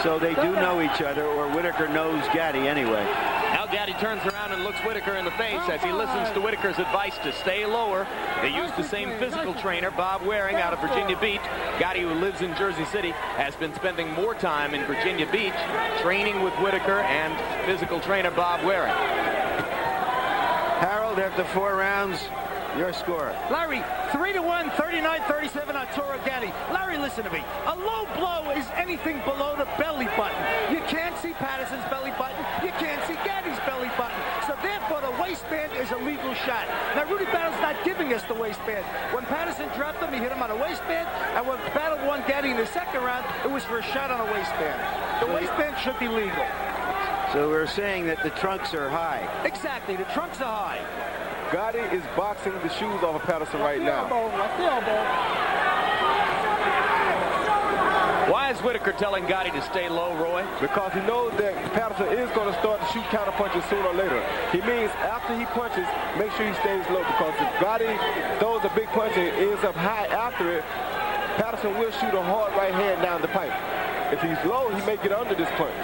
So they do know each other, or Whitaker knows Gatti anyway. Now Gatti turns around and looks Whitaker in the face as he listens to Whitaker's advice to stay lower. They use the same physical trainer, Bob Waring, out of Virginia Beach. Gatti, who lives in Jersey City, has been spending more time in Virginia Beach training with Whitaker and physical trainer Bob Waring. Harold, after 4 rounds, your score. Larry, 3-1, 39-37 Arturo Gatti. Larry, listen to me. A low blow is anything below the belly button. You can't see Patterson's belly button. You can't see Gatti's belly button. So therefore, the waistband is a legal shot. Now, Rudy Battle's not giving us the waistband. When Patterson dropped him, he hit him on a waistband. And when Battle won Gatti in the second round, it was for a shot on a waistband. The waistband should be legal. So we're saying that the trunks are high. Exactly. The trunks are high. Gatti is boxing the shoes off of Patterson right now. Why is Whitaker telling Gatti to stay low, Roy? Because he knows that Patterson is going to start to shoot counter punches sooner or later. He means after he punches, make sure he stays low, because if Gatti throws a big punch and ends up high after it, Patterson will shoot a hard right hand down the pipe. If he's low, he may get under this punch.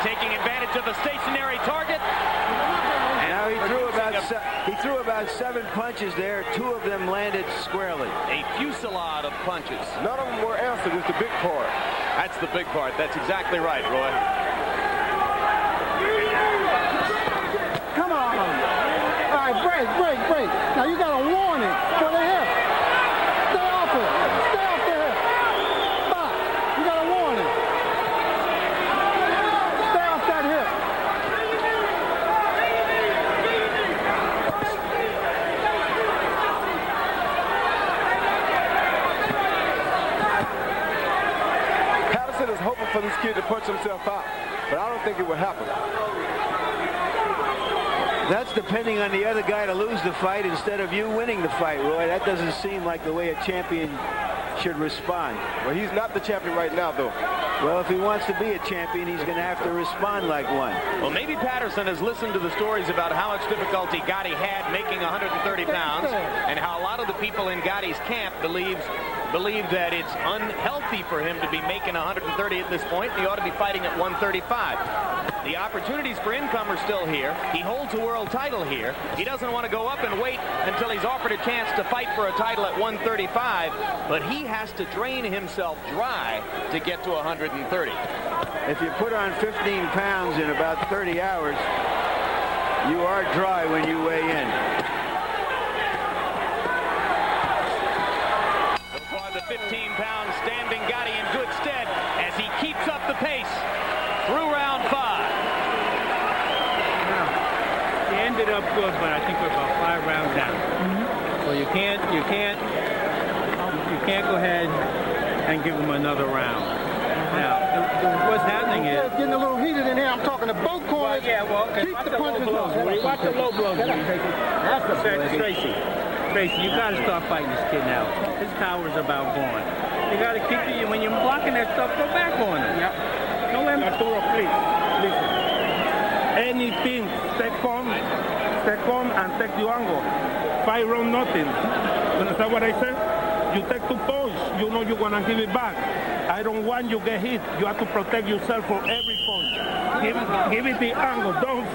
Taking advantage of a stationary target. And now he threw about 7 punches there. 2 of them landed squarely. A fusillade of punches. None of them were answered. It's the big part. That's the big part. That's exactly right, Roy. Come on. All right, break. Now you got a warning for the hip. Stay off it. Stay off the hip. Stop. You got a warning. For this kid to punch himself out, but I don't think it will happen. That's depending on the other guy to lose the fight instead of you winning the fight, Roy. That doesn't seem like the way a champion should respond. Well, he's not the champion right now, though. Well, if he wants to be a champion, he's going to have to respond like one. Well, maybe Patterson has listened to the stories about how much difficulty Gatti had making 130 pounds and how a lot of the people in Gatti's camp believe that it's unhealthy for him to be making 130 at this point. He ought to be fighting at 135. The opportunities for income are still here. He holds a world title here. He doesn't want to go up and wait until he's offered a chance to fight for a title at 135, but he has to drain himself dry to get to 130. If you put on 15 pounds in about 30 hours, you are dry when you weigh in. So far, the 15-pound standing Gatti in good stead as he keeps up the pace through round 5. Now, he ended up good, but I think we're about 5 rounds down. So you can't go ahead and give him another round. Now, what's happening is... It's getting a little heated in here. I'm talking to both corners. Keep the punches low. Watch the low blows. That's the Tracy, you got to start fighting this kid now. His power's about gone. You got to keep it. When you're blocking that stuff, go back on him. Yep. Don't let him... Arturo, please. Listen. Anything, second, and take the angle. 5 round nothing. You understand what I said? You take 2 punches, you know you're going to give it back. I don't want you to get hit. You have to protect yourself for every punch. Give it the angle. Don't.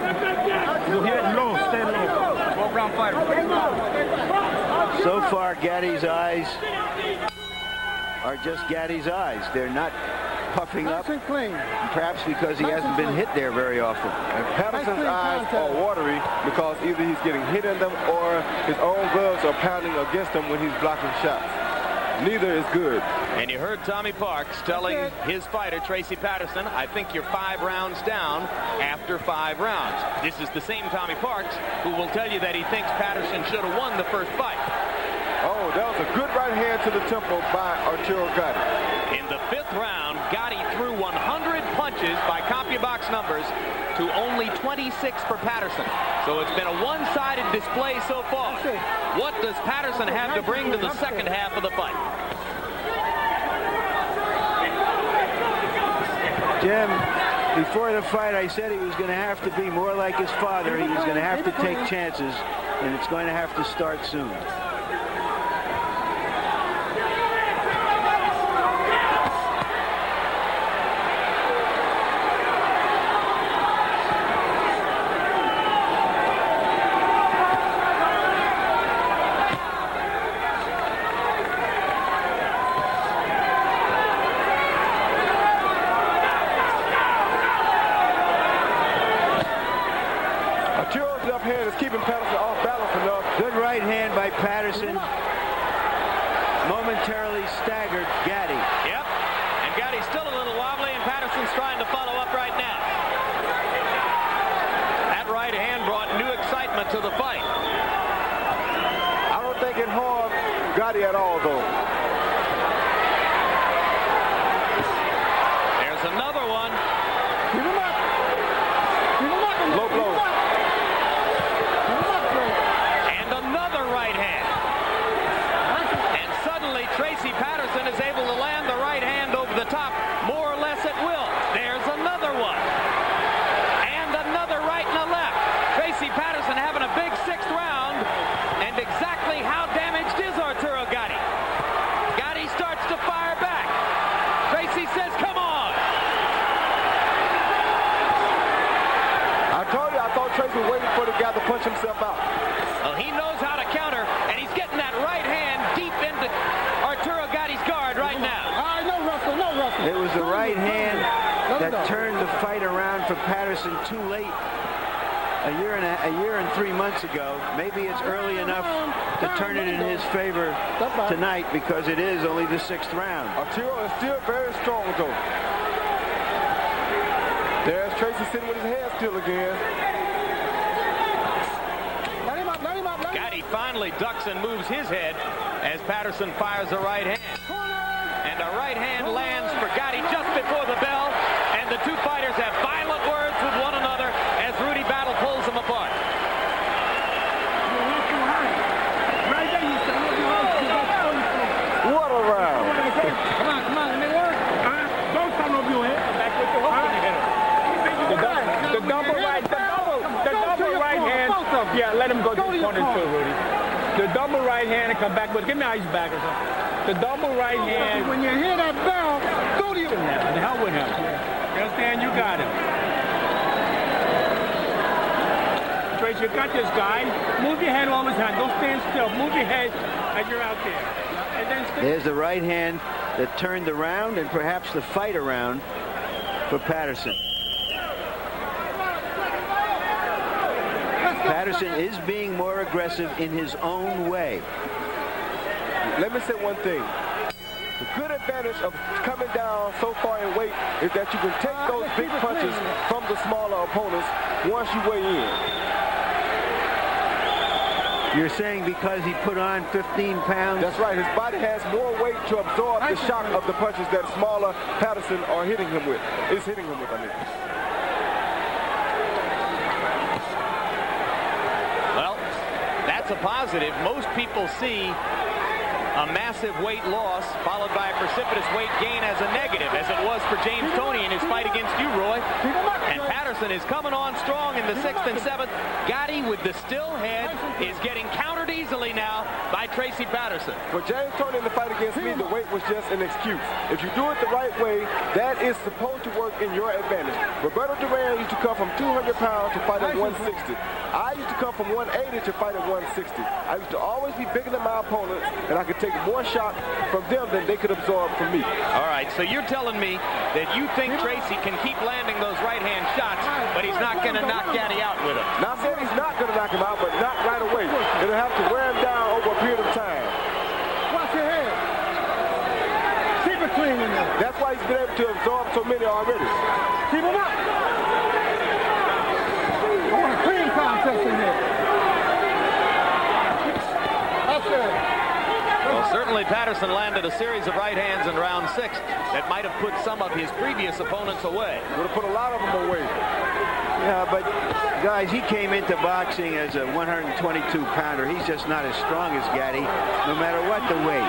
You hit low, stay low. 12-round fighter. So far, Gatti's eyes are just Gatti's eyes. They're not puffing up, perhaps because he hasn't been hit there very often. And Patterson's eyes are watery because either he's getting hit in them or his own gloves are pounding against him when he's blocking shots. Neither is good. And you heard Tommy Parks telling his fighter, Tracy Patterson, I think you're 5 rounds down after 5 rounds. This is the same Tommy Parks who will tell you that he thinks Patterson should have won the first fight. Oh, that was a good right hand to the temple by Arturo Gatti. In the 5th round, Gatti threw 100 punches by CompuBox numbers to only 26 for Patterson. So it's been a one-sided display so far. What does Patterson have to bring to the second half of the fight? Jim, Before the fight, I said he was going to have to be more like his father. He was going to have to take chances, and it's going to have to start soon. Patterson momentarily staggered Gatti. Yep, and Gatti's still a little wobbly, and Patterson's trying to follow up right now. That right hand brought new excitement to the fight. I don't think it harmed Gatti at all, though. There's another one. Low blow. Tracy Patterson is able to land the right hand over the top, more or less at will. There's another one. And another right and a left. Tracy Patterson having a big 6th round. And exactly how damaged is Arturo Gatti? Gatti starts to fire back. Tracy says, come on. I told you, I thought Tracy was waiting for the guy to punch himself out. Well, he knows how to counter, and he's getting that right hand deep into Arturo Gatti's guard right now. No wrestling, no wrestling. It was the right hand that turned the fight around for Patterson too late. A year and 3 months ago. Maybe it's early enough to turn it in his favor tonight because it is only the 6th round. Arturo is still very strong, though. There's Tracy sitting with his head still again. Gatti finally ducks and moves his head as Patterson fires a right hand. And a right hand lands for Gatti just before the bell. And the two fighters have violent words with one another as Rudy Battle pulls them apart. What a round. Come on, let me work. Don't stand over your head. Back with your hook in your head. The double right hand. Yeah, let him go to the corner too, Rudy. The double right hand and come back with. Give me an ice bag or something. The double right hand. When you hear that bell, go to you. The hell with him. You understand? You got him. Trace, you got this guy. Move your head all the time. Don't stand still. Move your head as you're out there. And then there's the right hand that turned the round and perhaps the fight around for Patterson. Patterson is being more aggressive in his own way. Let me say one thing. The good advantage of coming down so far in weight is that you can take those big punches from the smaller opponents once you weigh in. You're saying because he put on 15 pounds? That's right. His body has more weight to absorb the shock of the punches that smaller Patterson are hitting him with. Is hitting him with, I mean. That's a positive. Most people see a massive weight loss followed by a precipitous weight gain as a negative, as it was for James Toney in his fight against you, Roy. And Patterson is coming on strong in the 6th and 7th. Gatti with the still head is getting countered easily now by Tracy Patterson. For James Toney in the fight against me, the weight was just an excuse. If you do it the right way, that is supposed to work in your advantage. Roberto Duran used to come from 200 pounds to fight at 160. I used to come from 180 to fight at 160. I used to always be bigger than my opponents, and I could take more shock from them than they could absorb from me. All right, so you're telling me that you think Tracy can keep landing those right-hand shots, but he's not going to knock Gatti out with them. Not saying he's not going to knock him out, but not right away. It'll have to wear him down over a period of time. Watch your head. Keep it clean in there. That's why he's been able to absorb so many already. Keep him up. I want a clean contest in there. That's it. Well, certainly Patterson landed a series of right hands in round 6 that might have put some of his previous opponents away. Would have put a lot of them away. Yeah, but guys, he came into boxing as a 122-pounder. He's just not as strong as Gatti, no matter what the weight.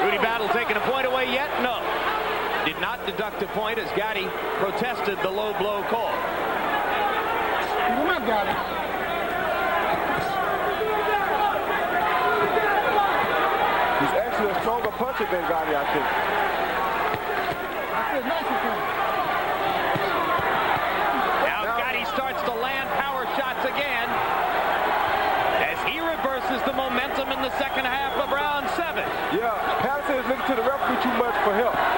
Rudy Battle taking a point away yet? No. Did did not deduct a point as Gotti protested the low blow call. Come on, Gotti. He's actually a stronger puncher than Gotti, I think. That's it. Nice one. Now Gotti starts to land power shots again as he reverses the momentum in the second half of round 7. Yeah, Patterson is looking to the referee too much for help.